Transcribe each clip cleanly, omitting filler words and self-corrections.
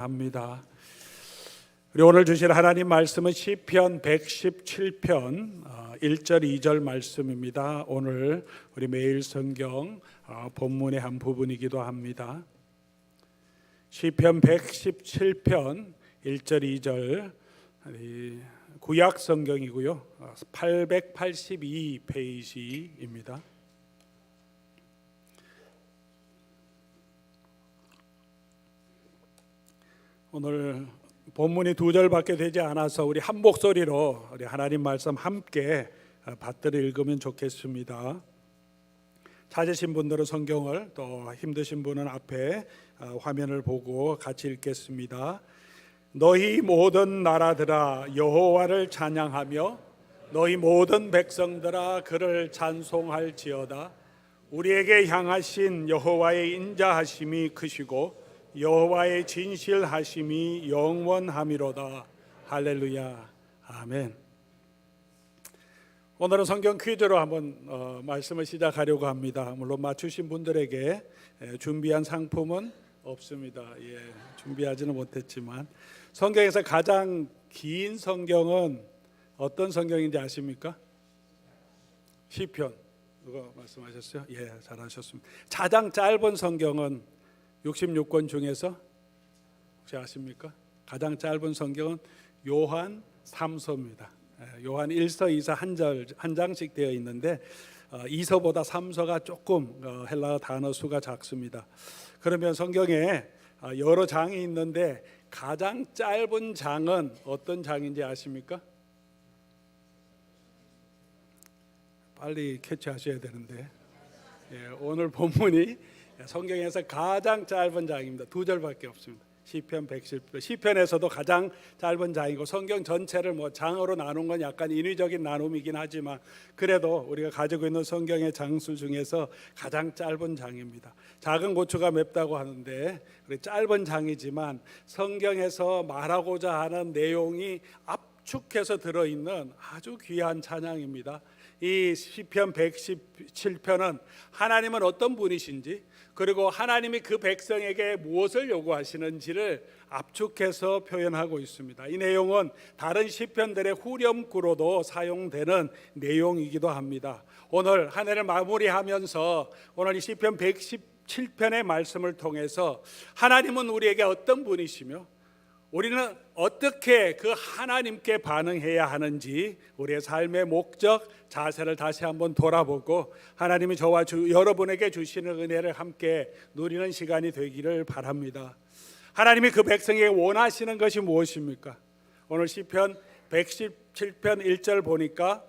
합니다. 우리 오늘 주실 하나님 말씀은 시편 117편 1절 2절 말씀입니다. 오늘 우리 매일 성경 본문의 한 부분이기도 합니다. 시편 117편 1절 2절 구약 성경이고요. 882페이지입니다. 오늘 본문이 두 절밖에 되지 않아서 우리 한 목소리로 우리 하나님 말씀 함께 받들어 읽으면 좋겠습니다. 찾으신 분들은 성경을, 또 힘드신 분은 앞에 화면을 보고 같이 읽겠습니다. 너희 모든 나라들아 여호와를 찬양하며 너희 모든 백성들아 그를 찬송할지어다. 우리에게 향하신 여호와의 인자하심이 크시고 여호와의 진실하심이 영원함이로다. 할렐루야. 아멘. 오늘은 성경 퀴즈로 한번 말씀을 시작하려고 합니다. 물론 맞추신 분들에게 준비한 상품은 없습니다. 준비하지는 못했지만 성경에서 가장 긴 성경은 어떤 성경인지 아십니까? 시편. 누가 말씀하셨어요? 잘하셨습니다. 가장 짧은 성경은 66권 중에서 혹시 아십니까? 가장 짧은 성경은 요한 3서입니다. 요한 1서, 2서 한 장씩 되어 있는데 2서보다 3서가 조금 헬라어 단어 수가 작습니다. 그러면 성경에 여러 장이 있는데 가장 짧은 장은 어떤 장인지 아십니까? 빨리 캐치하셔야 되는데 오늘 본문이 성경에서 가장 짧은 장입니다. 두 절밖에 없습니다. 시편 110편. 시편에서도 가장 짧은 장이고 성경 전체를 장으로 나눈 건 약간 인위적인 나눔이긴 하지만 그래도 우리가 가지고 있는 성경의 장수 중에서 가장 짧은 장입니다. 작은 고추가 맵다고 하는데 짧은 장이지만 성경에서 말하고자 하는 내용이 압축해서 들어있는 아주 귀한 찬양입니다. 이 시편 117편은 하나님은 어떤 분이신지, 그리고 하나님이 그 백성에게 무엇을 요구하시는지를 압축해서 표현하고 있습니다. 이 내용은 다른 시편들의 후렴구로도 사용되는 내용이기도 합니다. 오늘 한 해를 마무리하면서 오늘 이 시편 117편의 말씀을 통해서 하나님은 우리에게 어떤 분이시며 우리는 어떻게 그 하나님께 반응해야 하는지 우리의 삶의 목적, 자세를 다시 한번 돌아보고 하나님이 저와 여러분에게 주시는 은혜를 함께 누리는 시간이 되기를 바랍니다. 하나님이 그 백성에게 원하시는 것이 무엇입니까? 오늘 시편 117편 1절 보니까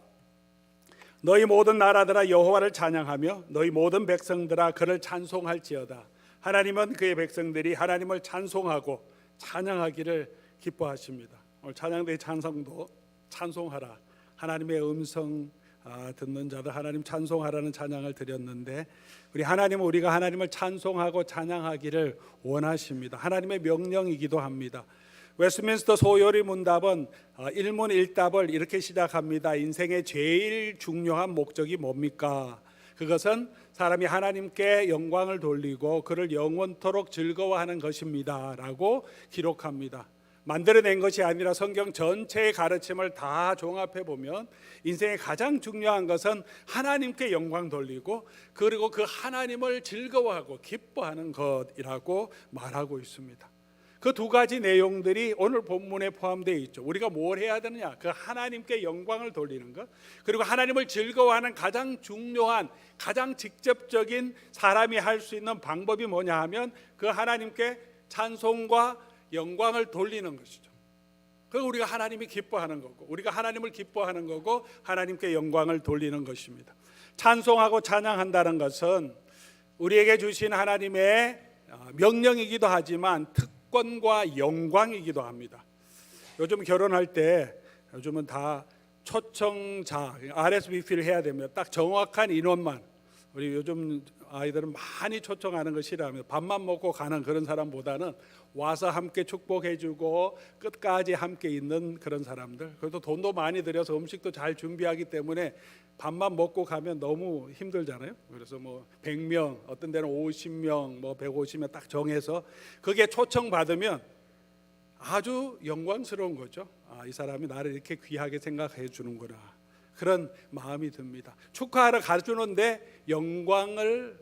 너희 모든 나라들아 여호와를 찬양하며 너희 모든 백성들아 그를 찬송할지어다. 하나님은 그의 백성들이 하나님을 찬송하고 찬양하기를 기뻐하십니다. 오늘 찬양대의 찬송도 찬송하라, 하나님의 음성 듣는 자들 하나님 찬송하라는 찬양을 드렸는데 우리 하나님은 우리가 하나님을 찬송하고 찬양하기를 원하십니다. 하나님의 명령이기도 합니다. 웨스트민스터 소요리 문답은 일문일답을 이렇게 시작합니다. 인생의 제일 중요한 목적이 뭡니까? 그것은 사람이 하나님께 영광을 돌리고 그를 영원토록 즐거워하는 것입니다 라고 기록합니다. 만들어낸 것이 아니라 성경 전체의 가르침을 다 종합해 보면 인생의 가장 중요한 것은 하나님께 영광 돌리고 그리고 그 하나님을 즐거워하고 기뻐하는 것이라고 말하고 있습니다. 그 두 가지 내용들이 오늘 본문에 포함되어 있죠. 우리가 뭘 해야 되느냐? 그 하나님께 영광을 돌리는 것, 그리고 하나님을 즐거워하는 가장 중요한, 가장 직접적인 사람이 할 수 있는 방법이 뭐냐 하면 그 하나님께 찬송과 영광을 돌리는 것이죠. 그리고 우리가 하나님이 기뻐하는 거고 우리가 하나님을 기뻐하는 거고 하나님께 영광을 돌리는 것입니다. 찬송하고 찬양한다는 것은 우리에게 주신 하나님의 명령이기도 하지만 특권과 영광이기도 합니다. 요즘 결혼할 때 요즘은 다 초청자 RSVP를 해야 됩니다. 딱 정확한 인원만. 우리 요즘 아이들은 많이 초청하는 거 싫어합니다. 밥만 먹고 가는 그런 사람보다는 와서 함께 축복해주고 끝까지 함께 있는 그런 사람들. 그래도 돈도 많이 들여서 음식도 잘 준비하기 때문에 밥만 먹고 가면 너무 힘들잖아요. 그래서 뭐 100명, 어떤 데는 50명, 뭐 150명 딱 정해서 그게 초청받으면 아주 영광스러운 거죠. 이 사람이 나를 이렇게 귀하게 생각해 주는구나, 그런 마음이 듭니다. 축하하러 가주는데 영광을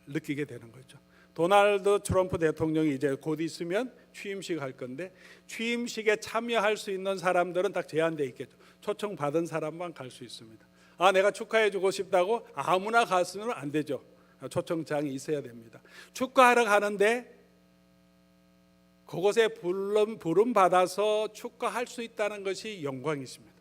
느끼게 되는 거죠. 도널드 트럼프 대통령이 이제 곧 있으면 취임식 할 건데, 취임식에 참여할 수 있는 사람들은 딱 제한돼 있겠죠. 초청 받은 사람만 갈 수 있습니다. 내가 축하해 주고 싶다고 아무나 가서는 안 되죠. 초청장이 있어야 됩니다. 축하하러 가는데 그곳에 부름 받아서 축하할 수 있다는 것이 영광이십니다.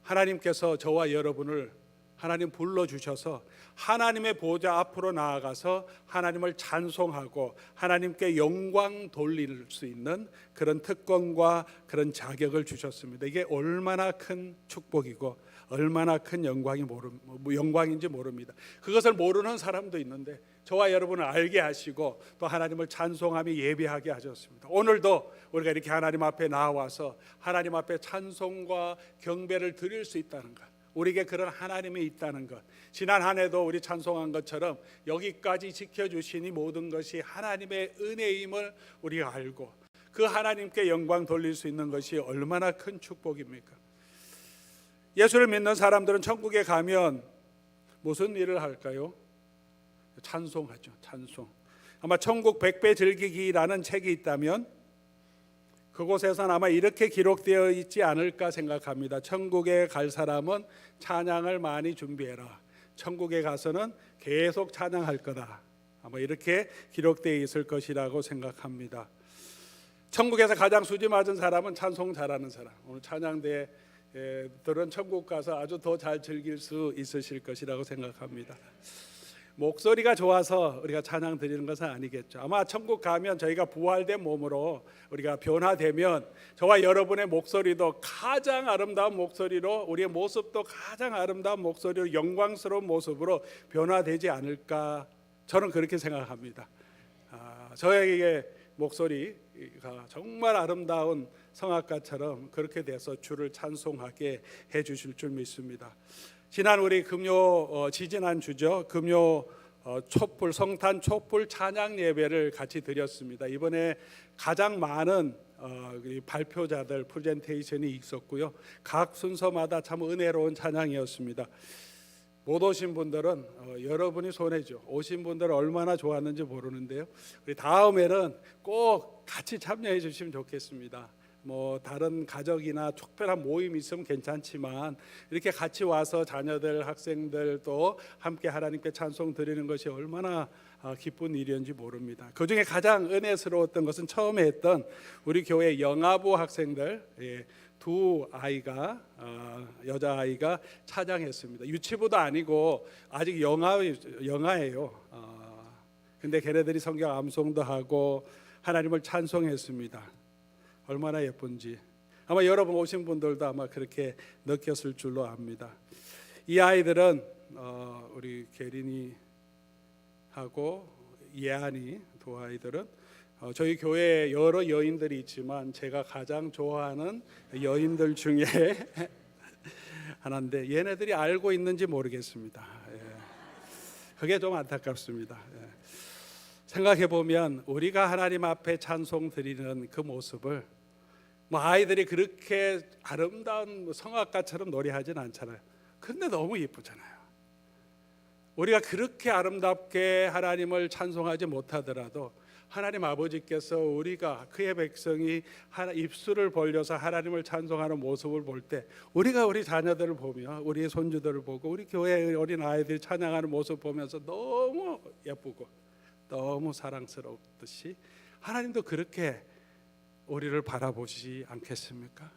하나님께서 저와 여러분을 하나님 불러주셔서 하나님의 보좌 앞으로 나아가서 하나님을 찬송하고 하나님께 영광 돌릴 수 있는 그런 특권과 그런 자격을 주셨습니다. 이게 얼마나 큰 축복이고 얼마나 큰 영광인지 모릅니다. 그것을 모르는 사람도 있는데 저와 여러분을 알게 하시고 또 하나님을 찬송하며 예배하게 하셨습니다. 오늘도 우리가 이렇게 하나님 앞에 나와서 하나님 앞에 찬송과 경배를 드릴 수 있다는 것, 우리에게 그런 하나님이 있다는 것, 지난 한 해도 우리 찬송한 것처럼 여기까지 지켜주시니 모든 것이 하나님의 은혜임을 우리가 알고 그 하나님께 영광 돌릴 수 있는 것이 얼마나 큰 축복입니까? 예수를 믿는 사람들은 천국에 가면 무슨 일을 할까요? 찬송하죠. 찬송. 아마 천국 백배 즐기기라는 책이 있다면 그곳에선 아마 이렇게 기록되어 있지 않을까 생각합니다. 천국에 갈 사람은 찬양을 많이 준비해라. 천국에 가서는 계속 찬양할 거다. 아마 이렇게 기록되어 있을 것이라고 생각합니다. 천국에서 가장 수지 맞은 사람은 찬송 잘하는 사람. 오늘 찬양대들은 천국 가서 아주 더 잘 즐길 수 있으실 것이라고 생각합니다. 목소리가 좋아서 우리가 찬양 드리는 것은 아니겠죠. 아마 천국 가면 저희가 부활된 몸으로 우리가 변화되면 저와 여러분의 목소리도 가장 아름다운 목소리로, 우리의 모습도 가장 아름다운 목소리로, 영광스러운 모습으로 변화되지 않을까, 저는 그렇게 생각합니다. 저에게 목소리가 정말 아름다운 성악가처럼 그렇게 돼서 주를 찬송하게 해주실 줄 믿습니다. 지난 우리 지지난 주죠. 금요 촛불 성탄 촛불 찬양 예배를 같이 드렸습니다. 이번에 가장 많은 발표자들 프레젠테이션이 있었고요. 각 순서마다 참 은혜로운 찬양이었습니다. 못 오신 분들은 여러분이 손해죠. 오신 분들은 얼마나 좋았는지 모르는데요. 우리 다음에는 꼭 같이 참여해 주시면 좋겠습니다. 다른 가족이나 특별한 모임이 있으면 괜찮지만 이렇게 같이 와서 자녀들, 학생들 또 함께 하나님께 찬송 드리는 것이 얼마나 기쁜 일이었는지 모릅니다. 그 중에 가장 은혜스러웠던 것은 처음에 했던 우리 교회 영아부 학생들, 두 아이가, 여자아이가 찬양했습니다. 유치부도 아니고 아직 영아예요. 근데 걔네들이 성경 암송도 하고 하나님을 찬송했습니다. 얼마나 예쁜지 아마 여러분 오신 분들도 아마 그렇게 느꼈을 줄로 압니다. 이 아이들은 우리 계린이하고 예안이 두 아이들은 저희 교회에 여러 여인들이 있지만 제가 가장 좋아하는 여인들 중에 하나인데 얘네들이 알고 있는지 모르겠습니다. 그게 좀 안타깝습니다. 생각해 보면 우리가 하나님 앞에 찬송 드리는 그 모습을 아이들이 그렇게 아름다운 성악가처럼 노래하진 않잖아요. 근데 너무 예쁘잖아요. 우리가 그렇게 아름답게 하나님을 찬송하지 못하더라도 하나님 아버지께서 우리가 그의 백성이 입술을 벌려서 하나님을 찬송하는 모습을 볼 때 우리가 우리 자녀들을 보며 우리의 손주들을 보고 우리 교회 어린 아이들이 찬양하는 모습 보면서 너무 예쁘고 너무 사랑스럽듯이 하나님도 그렇게 우리를 바라보시지 않겠습니까?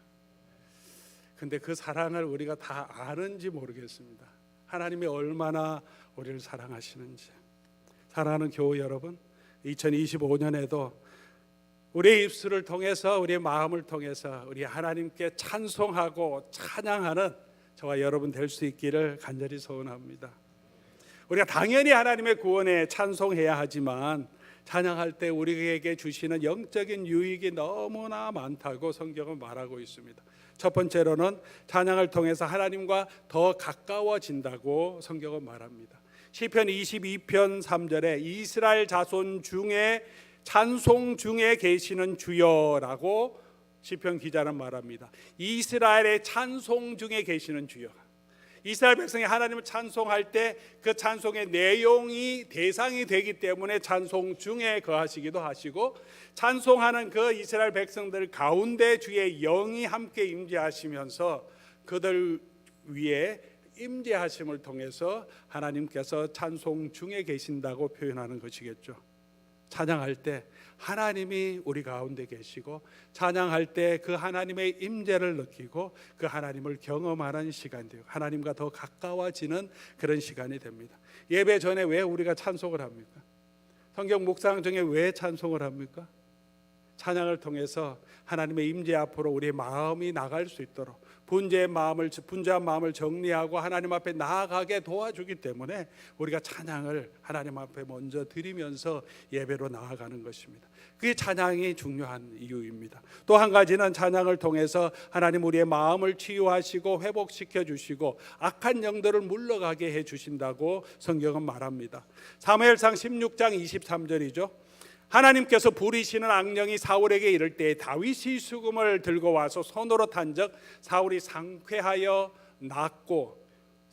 근데 그 사랑을 우리가 다 아는지 모르겠습니다. 하나님이 얼마나 우리를 사랑하시는지. 사랑하는 교우 여러분, 2025년에도 우리의 입술을 통해서 우리의 마음을 통해서 우리 하나님께 찬송하고 찬양하는 저와 여러분 될 수 있기를 간절히 소원합니다. 우리가 당연히 하나님의 구원에 찬송해야 하지만 찬양할 때 우리에게 주시는 영적인 유익이 너무나 많다고 성경은 말하고 있습니다. 첫 번째로는 찬양을 통해서 하나님과 더 가까워진다고 성경은 말합니다. 시편 22편 3절에 이스라엘 자손 중에 찬송 중에 계시는 주여라고 시편 기자는 말합니다. 이스라엘의 찬송 중에 계시는 주여. 이스라엘 백성이 하나님을 찬송할 때 그 찬송의 내용이 대상이 되기 때문에 찬송 중에 거하시기도 하시고, 찬송하는 그 이스라엘 백성들 가운데 주의 영이 함께 임재하시면서 그들 위에 임재하심을 통해서 하나님께서 찬송 중에 계신다고 표현하는 것이겠죠. 찬양할 때 하나님이 우리 가운데 계시고, 찬양할 때 그 하나님의 임재를 느끼고 그 하나님을 경험하는 시간이 되고 하나님과 더 가까워지는 그런 시간이 됩니다. 예배 전에 왜 우리가 찬송을 합니까? 성경 묵상 중에 왜 찬송을 합니까? 찬양을 통해서 하나님의 임재 앞으로 우리의 마음이 나갈 수 있도록 분주한 마음을 정리하고 하나님 앞에 나아가게 도와주기 때문에 우리가 찬양을 하나님 앞에 먼저 드리면서 예배로 나아가는 것입니다. 그게 찬양이 중요한 이유입니다. 또 한 가지는 찬양을 통해서 하나님 우리의 마음을 치유하시고 회복시켜 주시고 악한 영들을 물러가게 해 주신다고 성경은 말합니다. 사무엘상 16장 23절이죠. 하나님께서 부리시는 악령이 사울에게 이를 때 다윗이 수금을 들고 와서 손으로 탄적 사울이 상쾌하여 낫고,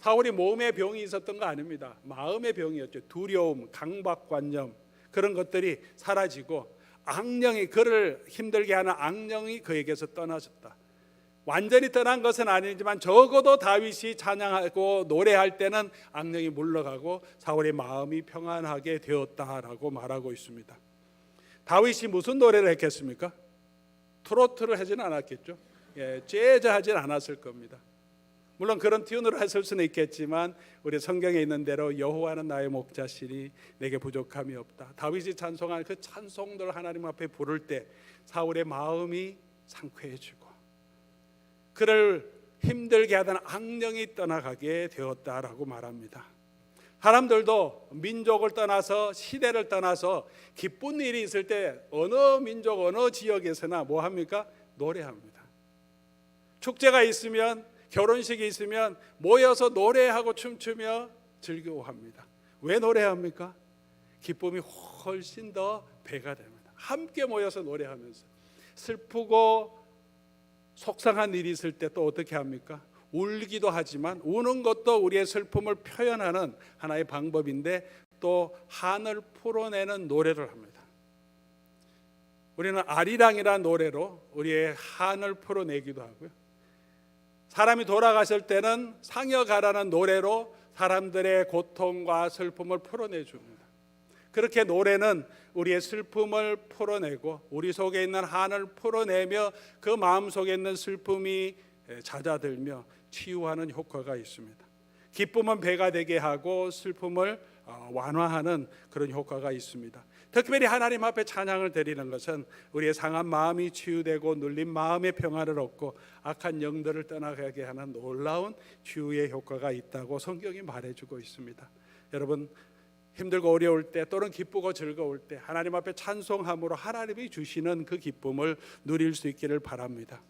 사울이 몸에 병이 있었던 거 아닙니다. 마음의 병이었죠. 두려움, 강박관념, 그런 것들이 사라지고 악령이, 그를 힘들게 하는 악령이 그에게서 떠나셨다. 완전히 떠난 것은 아니지만 적어도 다윗이 찬양하고 노래할 때는 악령이 물러가고 사울의 마음이 평안하게 되었다라고 말하고 있습니다. 다윗이 무슨 노래를 했겠습니까? 트로트를 하지는 않았겠죠. 재즈 하진 않았을 겁니다. 물론 그런 튠으로 했을 수는 있겠지만 우리 성경에 있는 대로 여호와는 나의 목자시니 내게 부족함이 없다. 다윗이 찬송한 그 찬송들 하나님 앞에 부를 때 사울의 마음이 상쾌해지고 그를 힘들게 하던 악령이 떠나가게 되었다라고 말합니다. 사람들도 민족을 떠나서 시대를 떠나서 기쁜 일이 있을 때 어느 민족 어느 지역에서나 뭐 합니까? 노래합니다. 축제가 있으면, 결혼식이 있으면 모여서 노래하고 춤추며 즐거워합니다. 왜 노래합니까? 기쁨이 훨씬 더 배가 됩니다. 함께 모여서 노래하면서. 슬프고 속상한 일이 있을 때 또 어떻게 합니까? 울기도 하지만 우는 것도 우리의 슬픔을 표현하는 하나의 방법인데 또 한을 풀어내는 노래를 합니다. 우리는 아리랑이라는 노래로 우리의 한을 풀어내기도 하고요. 사람이 돌아가실 때는 상여가라는 노래로 사람들의 고통과 슬픔을 풀어내줍니다. 그렇게 노래는 우리의 슬픔을 풀어내고 우리 속에 있는 한을 풀어내며 그 마음 속에 있는 슬픔이 잦아들며 치유하는 효과가 있습니다. 기쁨은 배가 되게 하고 슬픔을 완화하는 그런 효과가 있습니다. 특별히 하나님 앞에 찬양을 드리는 것은 우리의 상한 마음이 치유되고 눌린 마음의 평안을 얻고 악한 영들을 떠나가게 하는 놀라운 치유의 효과가 있다고 성경이 말해주고 있습니다. 여러분, 힘들고 어려울 때 또는 기쁘고 즐거울 때 하나님 앞에 찬송함으로 하나님이 주시는 그 기쁨을 누릴 수 있기를 바랍니다.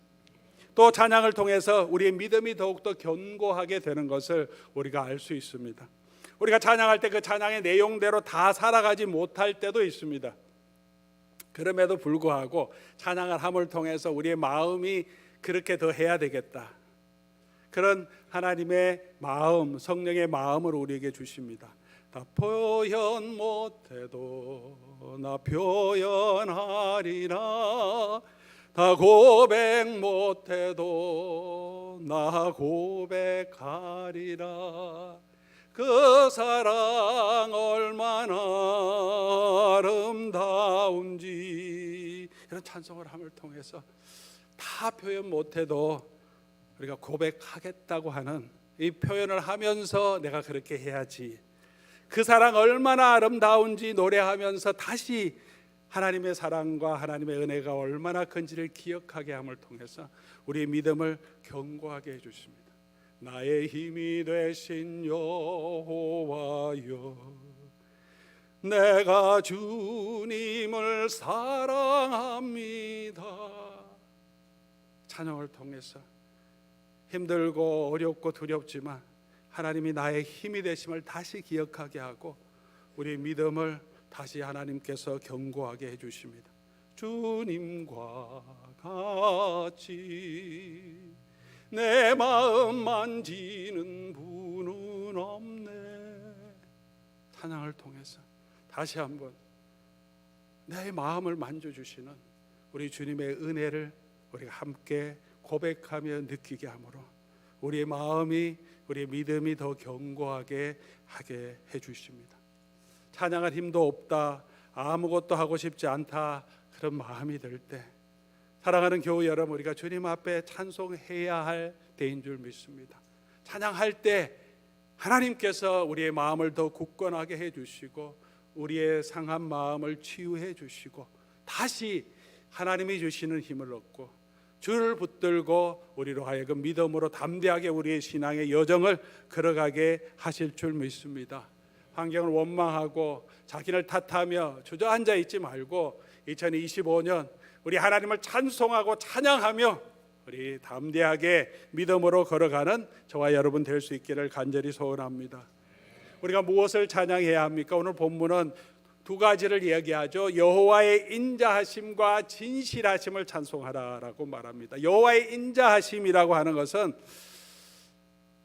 또 찬양을 통해서 우리의 믿음이 더욱더 견고하게 되는 것을 우리가 알 수 있습니다. 우리가 찬양할 때 그 찬양의 내용대로 다 살아가지 못할 때도 있습니다. 그럼에도 불구하고 찬양을 함을 통해서 우리의 마음이 그렇게 더 해야 되겠다, 그런 하나님의 마음, 성령의 마음을 우리에게 주십니다. 다 표현 못해도 나 표현하리라, 다 고백 못해도 나 고백하리라, 그 사랑 얼마나 아름다운지. 이런 찬송을 함을 통해서 다 표현 못해도 우리가 고백하겠다고 하는 이 표현을 하면서 내가 그렇게 해야지, 그 사랑 얼마나 아름다운지 노래하면서 다시 하나님의 사랑과 하나님의 은혜가 얼마나 큰지를 기억하게 함을 통해서 우리의 믿음을 견고하게 해주십니다. 나의 힘이 되신 여호와여, 내가 주님을 사랑합니다. 찬양을 통해서 힘들고 어렵고 두렵지만 하나님이 나의 힘이 되심을 다시 기억하게 하고 우리의 믿음을 다시 하나님께서 경고하게 해주십니다. 주님과 같이 내 마음 만지는 분은 없네. 찬양을 통해서 다시 한번 내 마음을 만져주시는 우리 주님의 은혜를 우리가 함께 고백하며 느끼게 하므로 우리의 마음이, 우리의 믿음이 더 견고하게 하게 해주십니다. 찬양할 힘도 없다, 아무것도 하고 싶지 않다, 그런 마음이 들 때 사랑하는 교우 여러분, 우리가 주님 앞에 찬송해야 할 때인 줄 믿습니다. 찬양할 때 하나님께서 우리의 마음을 더 굳건하게 해주시고 우리의 상한 마음을 치유해 주시고 다시 하나님이 주시는 힘을 얻고 주를 붙들고 우리로 하여금 믿음으로 담대하게 우리의 신앙의 여정을 걸어가게 하실 줄 믿습니다. 환경을 원망하고 자기를 탓하며 주저앉아 있지 말고 2025년 우리 하나님을 찬송하고 찬양하며 우리 담대하게 믿음으로 걸어가는 저와 여러분 될 수 있기를 간절히 소원합니다. 우리가 무엇을 찬양해야 합니까? 오늘 본문은 두 가지를 이야기하죠. 여호와의 인자하심과 진실하심을 찬송하라라고 말합니다. 여호와의 인자하심이라고 하는 것은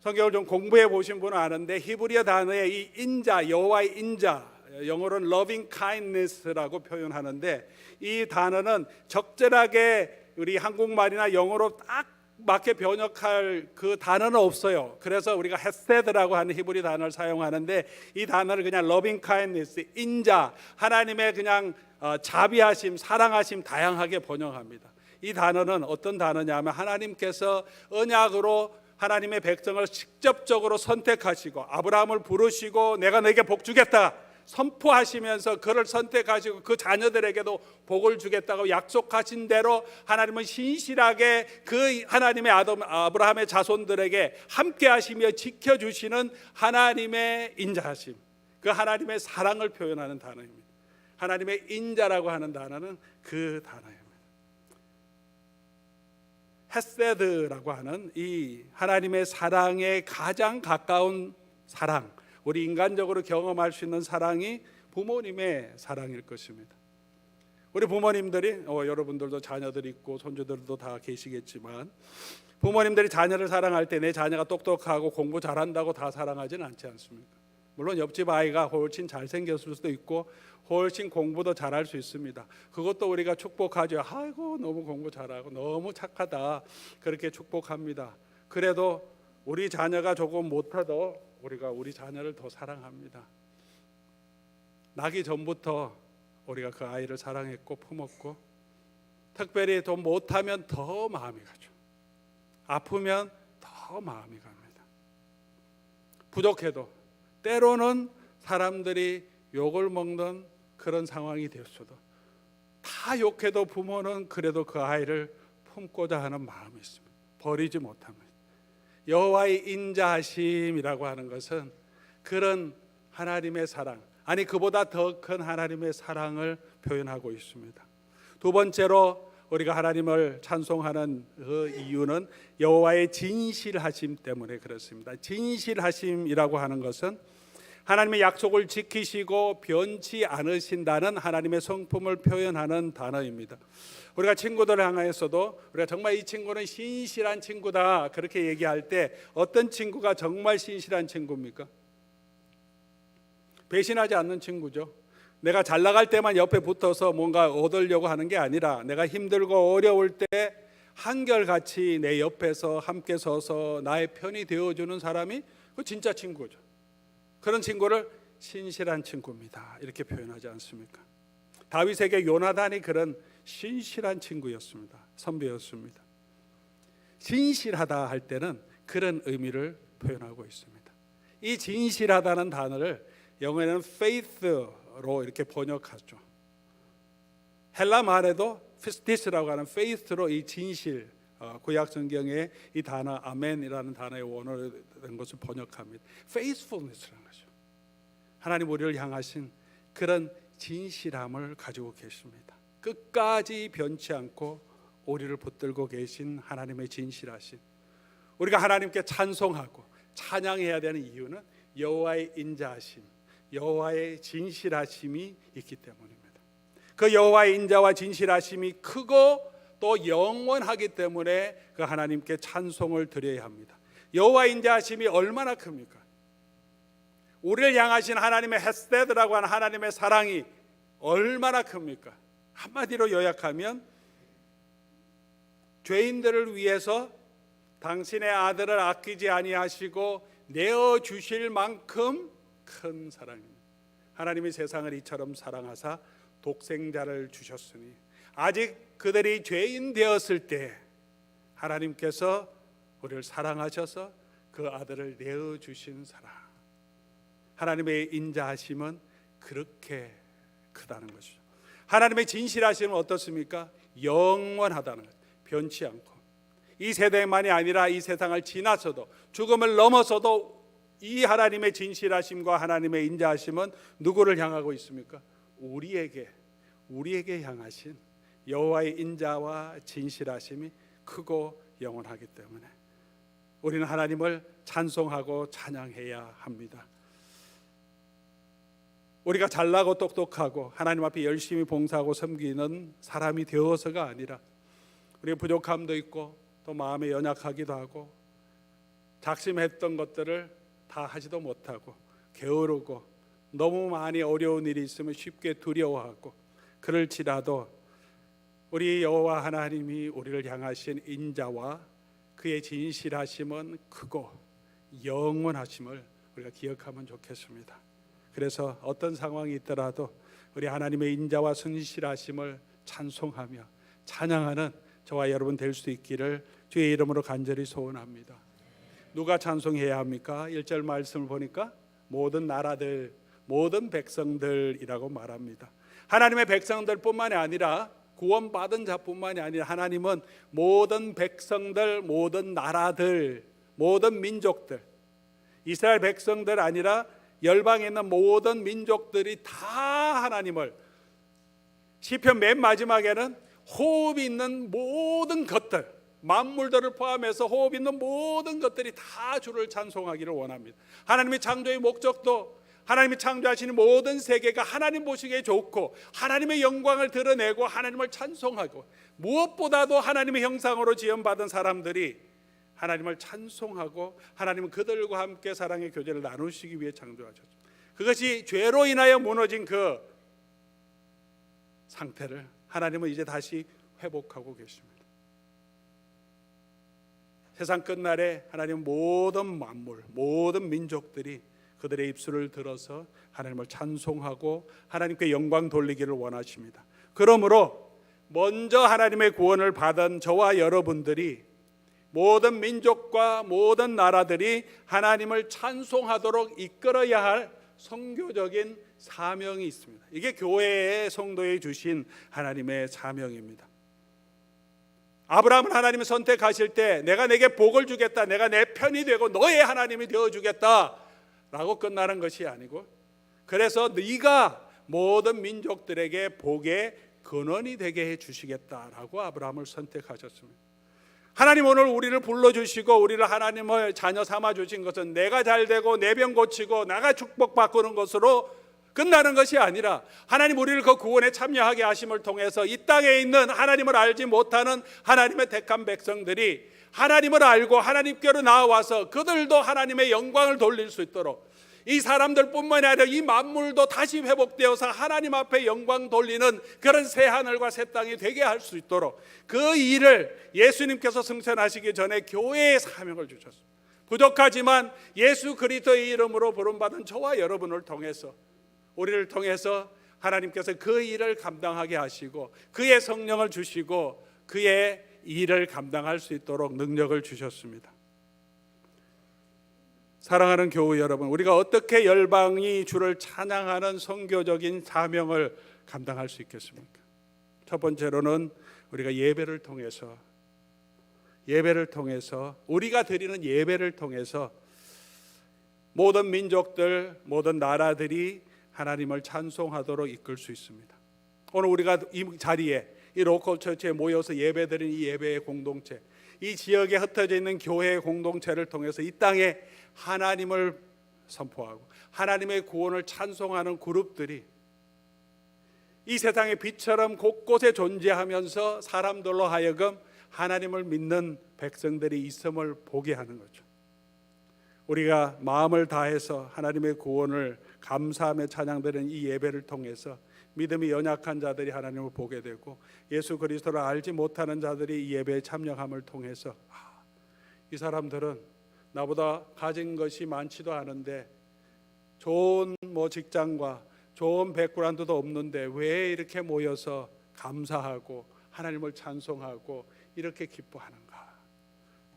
성경을 좀 공부해 보신 분은 아는데 히브리어 단어의 이 인자, 여호와의 인자, 영어로는 loving kindness라고 표현하는데 이 단어는 적절하게 우리 한국말이나 영어로 딱 맞게 번역할 그 단어는 없어요. 그래서 우리가 헤세드라고 하는 히브리 단어를 사용하는데 이 단어를 그냥 loving kindness, 인자, 하나님의 그냥 자비하심, 사랑하심 다양하게 번역합니다. 이 단어는 어떤 단어냐면 하나님께서 언약으로 하나님의 백성을 직접적으로 선택하시고 아브라함을 부르시고 내가 너에게 복 주겠다 선포하시면서 그를 선택하시고 그 자녀들에게도 복을 주겠다고 약속하신 대로 하나님은 신실하게 그 하나님의 아브라함의 자손들에게 함께 하시며 지켜주시는 하나님의 인자하심, 그 하나님의 사랑을 표현하는 단어입니다. 하나님의 인자라고 하는 단어는 그 단어입니다. 헤세드라고 하는 이 하나님의 사랑에 가장 가까운 사랑, 우리 인간적으로 경험할 수 있는 사랑이 부모님의 사랑일 것입니다. 우리 부모님들이 여러분들도 자녀들이 있고 손주들도 다 계시겠지만 부모님들이 자녀를 사랑할 때 내 자녀가 똑똑하고 공부 잘한다고 다 사랑하지는 않지 않습니까? 물론 옆집 아이가 훨씬 잘생겼을 수도 있고 훨씬 공부도 잘할 수 있습니다. 그것도 우리가 축복하죠. 아이고 너무 공부 잘하고 너무 착하다, 그렇게 축복합니다. 그래도 우리 자녀가 조금 못하도 우리가 우리 자녀를 더 사랑합니다. 나기 전부터 우리가 그 아이를 사랑했고 품었고, 특별히 더 못하면 더 마음이 가죠. 아프면 더 마음이 갑니다. 부족해도 때로는 사람들이 욕을 먹는 그런 상황이 됐어도 다 욕해도 부모는 그래도 그 아이를 품고자 하는 마음이 있습니다. 버리지 못합니다. 여호와의 인자하심이라고 하는 것은 그런 하나님의 사랑, 아니 그보다 더 큰 하나님의 사랑을 표현하고 있습니다. 두 번째로 우리가 하나님을 찬송하는 그 이유는 여호와의 진실하심 때문에 그렇습니다. 진실하심이라고 하는 것은 하나님의 약속을 지키시고 변치 않으신다는 하나님의 성품을 표현하는 단어입니다. 우리가 친구들을 향해서도 우리가 정말 이 친구는 신실한 친구다 그렇게 얘기할 때 어떤 친구가 정말 신실한 친구입니까? 배신하지 않는 친구죠. 내가 잘 나갈 때만 옆에 붙어서 뭔가 얻으려고 하는 게 아니라 내가 힘들고 어려울 때 한결같이 내 옆에서 함께 서서 나의 편이 되어주는 사람이 그 진짜 친구죠. 그런 친구를 신실한 친구입니다 이렇게 표현하지 않습니까? 다윗에게 요나단이 그런 신실한 친구였습니다. 선배였습니다. 진실하다 할 때는 그런 의미를 표현하고 있습니다. 이 진실하다는 단어를 영어에는 faith로 이렇게 번역하죠. 헬라 말에도 피스티스라고 하는 faith로 이 진실, 구약 성경에 이 단어 아멘이라는 단어의 원어로 된 것을 번역합니다. faithfulness라는 거죠. 하나님 우리를 향하신 그런 진실함을 가지고 계십니다. 끝까지 변치 않고 우리를 붙들고 계신 하나님의 진실하심. 우리가 하나님께 찬송하고 찬양해야 되는 이유는 여호와의 인자하심, 여호와의 진실하심이 있기 때문입니다. 그 여호와의 인자와 진실하심이 크고 또 영원하기 때문에 그 하나님께 찬송을 드려야 합니다. 여호와의 인자하심이 얼마나 큽니까? 우리를 향하신 하나님의 헤세드라고 하는 하나님의 사랑이 얼마나 큽니까? 한마디로 요약하면 죄인들을 위해서 당신의 아들을 아끼지 아니하시고 내어 주실 만큼 큰 사랑입니다. 하나님이 세상을 이처럼 사랑하사 독생자를 주셨으니 아직 그들이 죄인 되었을 때 하나님께서 우리를 사랑하셔서 그 아들을 내어 주신 사랑. 하나님의 인자하심은 그렇게 크다는 것이죠. 하나님의 진실하심은 어떻습니까? 영원하다는 것, 변치 않고 이 세대만이 아니라 이 세상을 지나서도 죽음을 넘어서도 이 하나님의 진실하심과 하나님의 인자하심은 누구를 향하고 있습니까? 우리에게 향하신 여호와의 인자와 진실하심이 크고 영원하기 때문에 우리는 하나님을 찬송하고 찬양해야 합니다. 우리가 잘나고 똑똑하고 하나님 앞에 열심히 봉사하고 섬기는 사람이 되어서가 아니라 우리가 부족함도 있고 또 마음에 연약하기도 하고 작심했던 것들을 다 하지도 못하고 게으르고 너무 많이 어려운 일이 있으면 쉽게 두려워하고 그럴지라도 우리 여호와 하나님이 우리를 향하신 인자와 그의 진실하심은 크고 영원하심을 우리가 기억하면 좋겠습니다. 그래서 어떤 상황이 있더라도 우리 하나님의 인자와 진실하심을 찬송하며 찬양하는 저와 여러분 될 수 있기를 주의 이름으로 간절히 소원합니다. 누가 찬송해야 합니까? 1절 말씀을 보니까 모든 나라들, 모든 백성들이라고 말합니다. 하나님의 백성들뿐만이 아니라 구원받은 자뿐만이 아니라 하나님은 모든 백성들, 모든 나라들, 모든 민족들, 이스라엘 백성들 아니라 열방에 있는 모든 민족들이 다 하나님을, 시편 맨 마지막에는 호흡이 있는 모든 것들, 만물들을 포함해서 호흡 있는 모든 것들이 다 주를 찬송하기를 원합니다. 하나님의 창조의 목적도 하나님이 창조하시는 모든 세계가 하나님 보시기에 좋고 하나님의 영광을 드러내고 하나님을 찬송하고 무엇보다도 하나님의 형상으로 지음받은 사람들이 하나님을 찬송하고 하나님은 그들과 함께 사랑의 교제를 나누시기 위해 창조하셨습니다. 그것이 죄로 인하여 무너진 그 상태를 하나님은 이제 다시 회복하고 계십니다. 세상 끝날에 하나님은 모든 만물, 모든 민족들이 그들의 입술을 들어서 하나님을 찬송하고 하나님께 영광 돌리기를 원하십니다. 그러므로 먼저 하나님의 구원을 받은 저와 여러분들이 모든 민족과 모든 나라들이 하나님을 찬송하도록 이끌어야 할 선교적인 사명이 있습니다. 이게 교회의 성도에 주신 하나님의 사명입니다. 아브라함은 하나님을 선택하실 때 내가 내게 복을 주겠다, 내가 내 편이 되고 너의 하나님이 되어주겠다 라고 끝나는 것이 아니고, 그래서 네가 모든 민족들에게 복의 근원이 되게 해주시겠다라고 아브라함을 선택하셨습니다. 하나님 오늘 우리를 불러주시고 우리를 하나님의 자녀 삼아주신 것은 내가 잘되고 내 병 고치고 나가 축복받는 것으로 끝나는 것이 아니라 하나님 우리를 그 구원에 참여하게 하심을 통해서 이 땅에 있는 하나님을 알지 못하는 하나님의 택한 백성들이 하나님을 알고 하나님께로 나와서 그들도 하나님의 영광을 돌릴 수 있도록, 이 사람들뿐만이 아니라 이 만물도 다시 회복되어서 하나님 앞에 영광 돌리는 그런 새 하늘과 새 땅이 되게 할 수 있도록 그 일을 예수님께서 승천하시기 전에 교회의 사명을 주셨습니다. 부족하지만 예수 그리스도의 이름으로 부름받은 저와 여러분을 통해서, 우리를 통해서 하나님께서 그 일을 감당하게 하시고 그의 성령을 주시고 그의 일을 감당할 수 있도록 능력을 주셨습니다. 사랑하는 교우 여러분, 우리가 어떻게 열방이 주를 찬양하는 선교적인 사명을 감당할 수 있겠습니까? 첫 번째로는 우리가 예배를 통해서 우리가 드리는 예배를 통해서 모든 민족들, 모든 나라들이 하나님을 찬송하도록 이끌 수 있습니다. 오늘 우리가 이 자리에 이 로컬 처치에 모여서 예배드리는 이 예배의 공동체, 이 지역에 흩어져 있는 교회의 공동체를 통해서 이 땅에 하나님을 선포하고 하나님의 구원을 찬송하는 그룹들이 이 세상의 빛처럼 곳곳에 존재하면서 사람들로 하여금 하나님을 믿는 백성들이 있음을 보게 하는 거죠. 우리가 마음을 다해서 하나님의 구원을 감사하며 찬양드리는 이 예배를 통해서 믿음이 연약한 자들이 하나님을 보게 되고 예수 그리스도를 알지 못하는 자들이 이 예배에 참여함을 통해서 이 사람들은 나보다 가진 것이 많지도 않은데 좋은 직장과 좋은 백그라운드도 없는데 왜 이렇게 모여서 감사하고 하나님을 찬송하고 이렇게 기뻐하는가.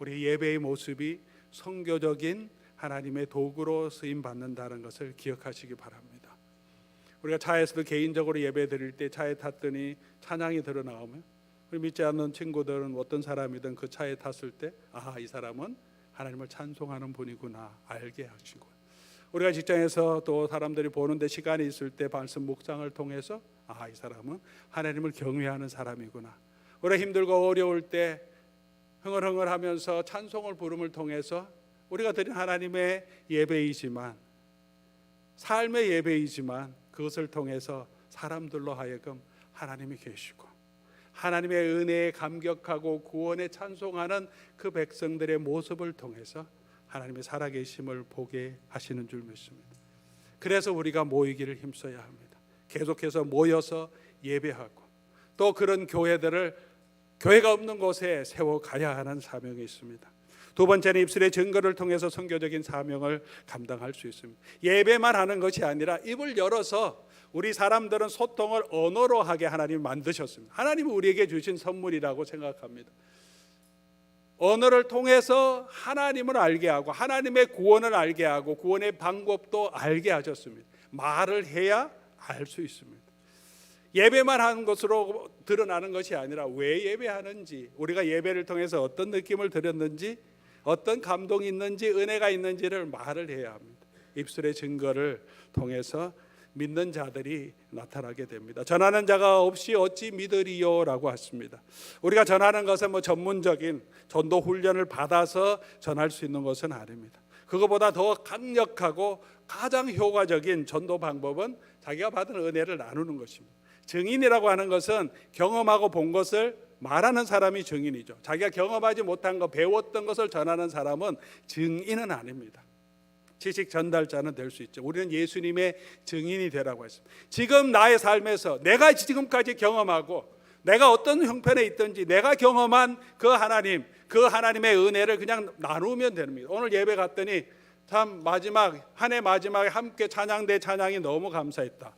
우리 예배의 모습이 선교적인 하나님의 도구로 쓰임 받는다는 것을 기억하시기 바랍니다. 우리가 차에서도 개인적으로 예배 드릴 때 차에 탔더니 찬양이 들어나오면 우리 믿지 않는 친구들은 어떤 사람이든 그 차에 탔을 때 이 사람은 하나님을 찬송하는 분이구나 알게 하시고, 우리가 직장에서 또 사람들이 보는데 시간이 있을 때 말씀 묵상을 통해서 이 사람은 하나님을 경외하는 사람이구나. 우리가 힘들고 어려울 때 흥얼흥얼하면서 찬송을 부름을 통해서 우리가 드린 하나님의 예배이지만, 삶의 예배이지만 그것을 통해서 사람들로 하여금 하나님이 계시고 하나님의 은혜에 감격하고 구원에 찬송하는 그 백성들의 모습을 통해서 하나님의 살아계심을 보게 하시는 줄 믿습니다. 그래서 우리가 모이기를 힘써야 합니다. 계속해서 모여서 예배하고 또 그런 교회들을 교회가 없는 곳에 세워가야 하는 사명이 있습니다. 두 번째는 입술의 증거를 통해서 선교적인 사명을 감당할 수 있습니다. 예배만 하는 것이 아니라 입을 열어서 우리 사람들은 소통을 언어로 하게 하나님이 만드셨습니다. 하나님이 우리에게 주신 선물이라고 생각합니다. 언어를 통해서 하나님을 알게 하고 하나님의 구원을 알게 하고 구원의 방법도 알게 하셨습니다. 말을 해야 알 수 있습니다. 예배만 하는 것으로 드러나는 것이 아니라 왜 예배하는지, 우리가 예배를 통해서 어떤 느낌을 드렸는지, 어떤 감동이 있는지, 은혜가 있는지를 말을 해야 합니다. 입술의 증거를 통해서 믿는 자들이 나타나게 됩니다. 전하는 자가 없이 어찌 믿으리요 라고 했습니다. 우리가 전하는 것은 전문적인 전도 훈련을 받아서 전할 수 있는 것은 아닙니다. 그것보다 더 강력하고 가장 효과적인 전도 방법은 자기가 받은 은혜를 나누는 것입니다. 증인이라고 하는 것은 경험하고 본 것을 말하는 사람이 증인이죠. 자기가 경험하지 못한 것, 배웠던 것을 전하는 사람은 증인은 아닙니다. 지식 전달자는 될 수 있죠. 우리는 예수님의 증인이 되라고 했습니다. 지금 나의 삶에서 내가 지금까지 경험하고 내가 어떤 형편에 있든지 내가 경험한 그 하나님, 그 하나님의 은혜를 그냥 나누면 됩니다. 오늘 예배 갔더니 참 한 해 마지막에 함께 찬양대 찬양이 너무 감사했다.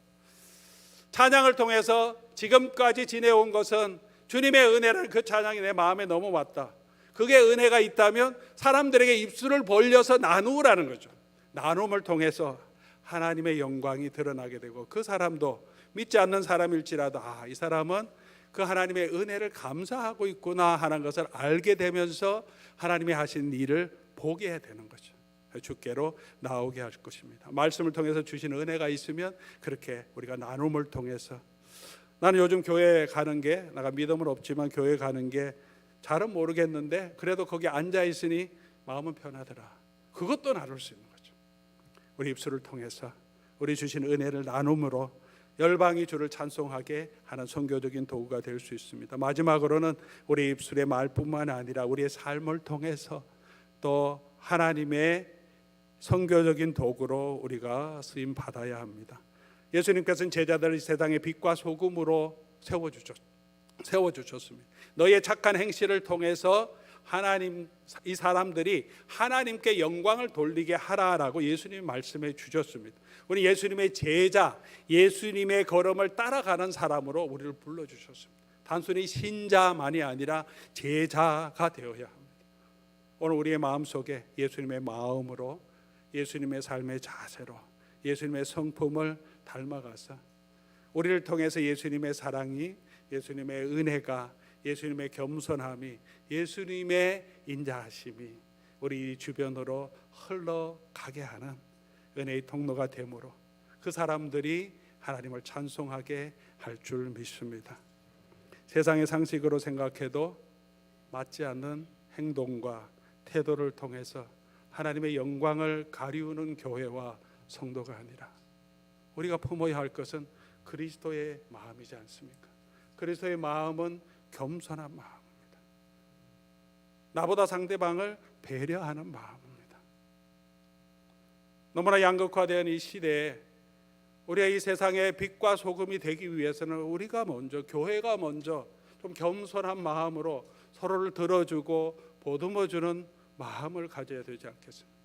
찬양을 통해서 지금까지 지내온 것은 주님의 은혜라는 그 찬양이 내 마음에 너무 왔다. 그게 은혜가 있다면 사람들에게 입술을 벌려서 나누라는 거죠. 나눔을 통해서 하나님의 영광이 드러나게 되고 그 사람도 믿지 않는 사람일지라도 이 사람은 그 하나님의 은혜를 감사하고 있구나 하는 것을 알게 되면서 하나님이 하신 일을 보게 되는 거죠. 주께로 나오게 할 것입니다. 말씀을 통해서 주신 은혜가 있으면 그렇게 우리가 나눔을 통해서, 나는 요즘 교회 가는 게, 내가 믿음은 없지만 교회 가는 게 잘은 모르겠는데 그래도 거기 앉아 있으니 마음은 편하더라. 그것도 나눌 수 있는 거죠. 우리 입술을 통해서 우리 주신 은혜를 나눔으로 열방이 주를 찬송하게 하는 선교적인 도구가 될 수 있습니다. 마지막으로는 우리 입술의 말뿐만 아니라 우리의 삶을 통해서 또 하나님의 선교적인 도구로 우리가 쓰임 받아야 합니다. 예수님께서는 제자들을 세상의 빛과 소금으로 세워주셨습니다. 너희의 착한 행실을 통해서 이 사람들이 하나님께 영광을 돌리게 하라라고 예수님이 말씀해 주셨습니다. 우리 예수님의 제자, 예수님의 걸음을 따라가는 사람으로 우리를 불러주셨습니다. 단순히 신자만이 아니라 제자가 되어야 합니다. 오늘 우리의 마음속에 예수님의 마음으로, 예수님의 삶의 자세로, 예수님의 성품을 닮아가서 우리를 통해서 예수님의 사랑이, 예수님의 은혜가, 예수님의 겸손함이, 예수님의 인자하심이 우리 주변으로 흘러가게 하는 은혜의 통로가 되므로 그 사람들이 하나님을 찬송하게 할 줄 믿습니다. 세상의 상식으로 생각해도 맞지 않는 행동과 태도를 통해서 하나님의 영광을 가리우는 교회와 성도가 아니라 우리가 품어야 할 것은 그리스도의 마음이지 않습니까? 그리스도의 마음은 겸손한 마음입니다. 나보다 상대방을 배려하는 마음입니다. 너무나 양극화된 이 시대에 우리가 이 세상의 빛과 소금이 되기 위해서는 우리가 먼저, 교회가 먼저 좀 겸손한 마음으로 서로를 들어주고 보듬어주는 마음을 가져야 되지 않겠습니까?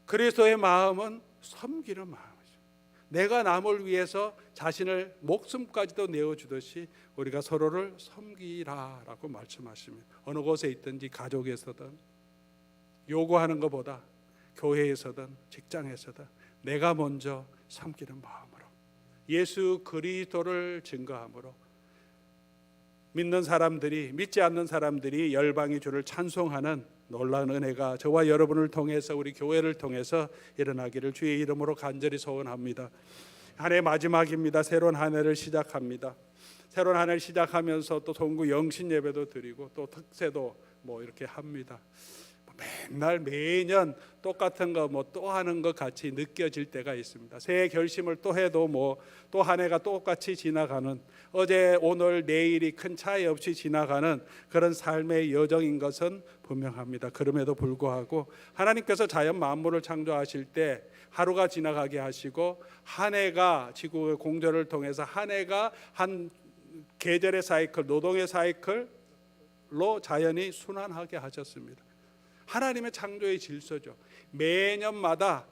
그리스도의 마음은 섬기는 마음이죠. 내가 남을 위해서 자신을 목숨까지도 내어주듯이 우리가 서로를 섬기라라고 말씀하십니다. 어느 곳에 있든지 가족에서든 요구하는 것보다 교회에서든 직장에서든 내가 먼저 섬기는 마음으로 예수 그리스도를 증거함으로 믿는 사람들이, 믿지 않는 사람들이 열방의 주를 찬송하는 놀라운 은혜가 저와 여러분을 통해서, 우리 교회를 통해서 일어나기를 주의 이름으로 간절히 소원합니다. 한 해 마지막입니다. 새로운 한 해를 시작합니다. 새로운 한 해를 시작하면서 또 송구 영신 예배도 드리고 또 특세도 이렇게 합니다. 맨날 매년 똑같은 거 또 하는 것 같이 느껴질 때가 있습니다. 새해 결심을 또 해도 또 한 해가 똑같이 지나가는, 어제 오늘 내일이 큰 차이 없이 지나가는 그런 삶의 여정인 것은 분명합니다. 그럼에도 불구하고 하나님께서 자연 만물을 창조하실 때 하루가 지나가게 하시고 한 해가 지구의 공전을 통해서 한 해가 한 계절의 사이클, 노동의 사이클로 자연이 순환하게 하셨습니다. 하나님의 창조의 질서죠. 매년마다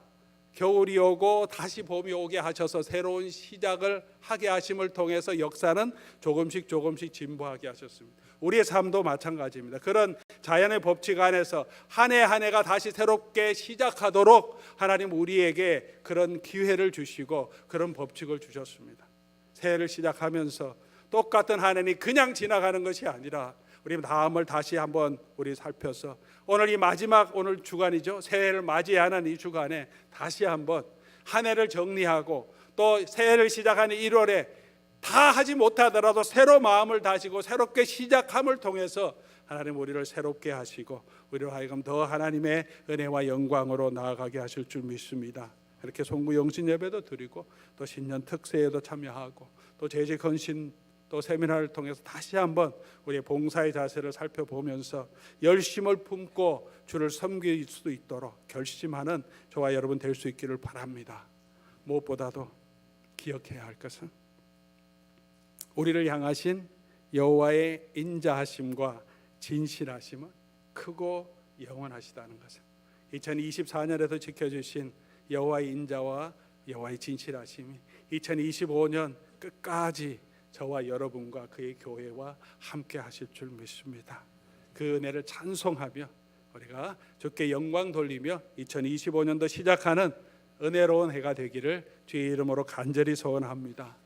겨울이 오고 다시 봄이 오게 하셔서 새로운 시작을 하게 하심을 통해서 역사는 조금씩 진보하게 하셨습니다. 우리의 삶도 마찬가지입니다. 그런 자연의 법칙 안에서 한 해 한 해가 다시 새롭게 시작하도록 하나님 우리에게 그런 기회를 주시고 그런 법칙을 주셨습니다. 새해를 시작하면서 똑같은 한 해는 그냥 지나가는 것이 아니라 우리 다음을 다시 한번 우리 살펴서 오늘 이 마지막, 오늘 주간이죠. 새해를 맞이하는 이 주간에 다시 한번 한 해를 정리하고 또 새해를 시작하는 1월에 다 하지 못하더라도 새로 마음을 다지고 새롭게 시작함을 통해서 하나님 우리를 새롭게 하시고 우리로 하여금 더 하나님의 은혜와 영광으로 나아가게 하실 줄 믿습니다. 이렇게 송구 영신 예배도 드리고 또 신년 특세에도 참여하고 또 재직 헌신 또 세미나를 통해서 다시 한번 우리의 봉사의 자세를 살펴보면서 열심을 품고 주를 섬길 수 있도록 결심하는 저와 여러분 될 수 있기를 바랍니다. 무엇보다도 기억해야 할 것은 우리를 향하신 여호와의 인자하심과 진실하심은 크고 영원하시다는 것을, 2024년에도 지켜주신 여호와의 인자와 여호와의 진실하심이 2025년 끝까지 저와 여러분과 그의 교회와 함께 하실 줄 믿습니다. 그 은혜를 찬송하며 우리가 주께 영광 돌리며 2025년도 시작하는 은혜로운 해가 되기를 주의 이름으로 간절히 소원합니다.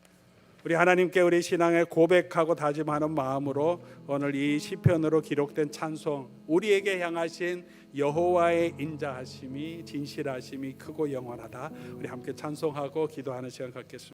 우리 하나님께 우리 신앙에 고백하고 다짐하는 마음으로 오늘 이 시편으로 기록된 찬송, 우리에게 향하신 여호와의 인자하심이 진실하심이 크고 영원하다, 우리 함께 찬송하고 기도하는 시간 갖겠습니다.